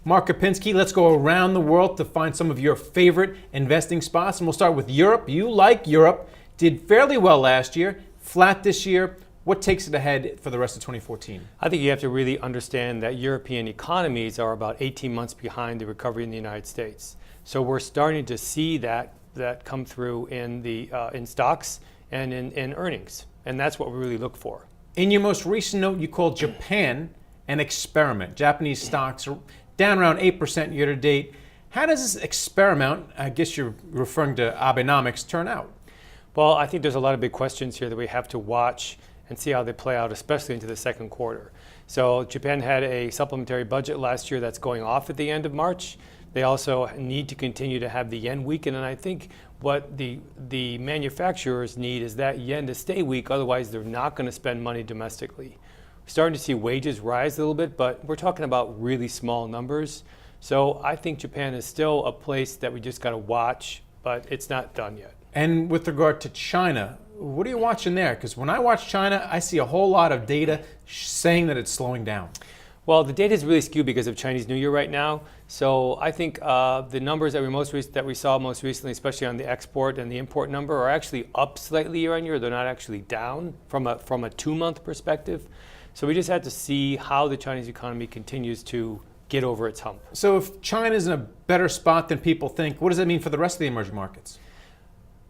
Mark Kopinski. Let's go around the world to find some of your favorite investing spots. And we'll start with Europe. You like Europe. Did fairly well last year, flat this year. What takes it ahead for the rest of 2014? I think you have to really understand that European economies are about 18 months behind the recovery in the United States. So we're starting to see that come through in stocks and in earnings. And that's what we really look for. In your most recent note, you called Japan an experiment. Japanese stocks are down around 8% year to date. How does this experiment, I guess you're referring to Abenomics, turn out? Well, I think there's a lot of big questions here that we have to watch and see how they play out, especially into the second quarter. So Japan had a supplementary budget last year that's going off at the end of March. They also need to continue to have the yen weaken, and I think what the manufacturers need is that yen to stay weak, otherwise they're not going to spend money domestically. We're starting to see wages rise a little bit, but we're talking about really small numbers. So I think Japan is still a place that we just got to watch, but it's not done yet. And with regard to China, what are you watching there? Because when I watch China, I see a whole lot of data saying that it's slowing down. Well, the data is really skewed because of Chinese New Year right now. So I think the numbers that we saw most recently, especially on the export and the import number, are actually up slightly year on year. They're not actually down from a 2-month perspective. So we just had to see how the Chinese economy continues to get over its hump. So if China's in a better spot than people think, what does that mean for the rest of the emerging markets?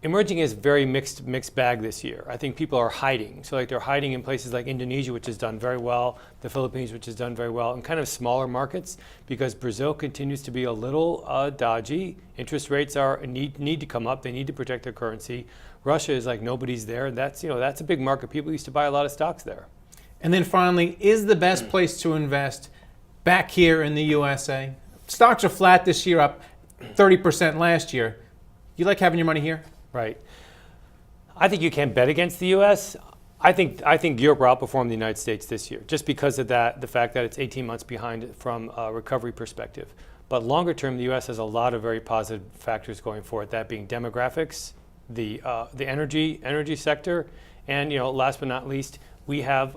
Emerging is very mixed bag this year. I think people are hiding. So like they're hiding in places like Indonesia, which has done very well, the Philippines, which has done very well, and kind of smaller markets, because Brazil continues to be a little dodgy. Interest rates need to come up. They need to protect their currency. Russia is like nobody's there, and that's a big market. People used to buy a lot of stocks there. And then finally, is the best place to invest back here in the USA? Stocks are flat this year, up 30% last year. You like having your money here? Right. I think you can't bet against the U.S. I think Europe will outperform the United States this year, just because of the fact that it's 18 months behind from a recovery perspective. But longer term, the U.S. has a lot of very positive factors going for it. That being demographics, the energy sector, and last but not least, we have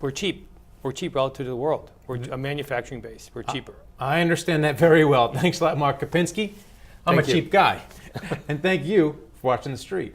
we're cheap. We're cheap relative to the world. We're a manufacturing base. We're cheaper. I understand that very well. Thanks a lot, Mark Kopinski. I'm a cheap guy. And thank you for watching The Street.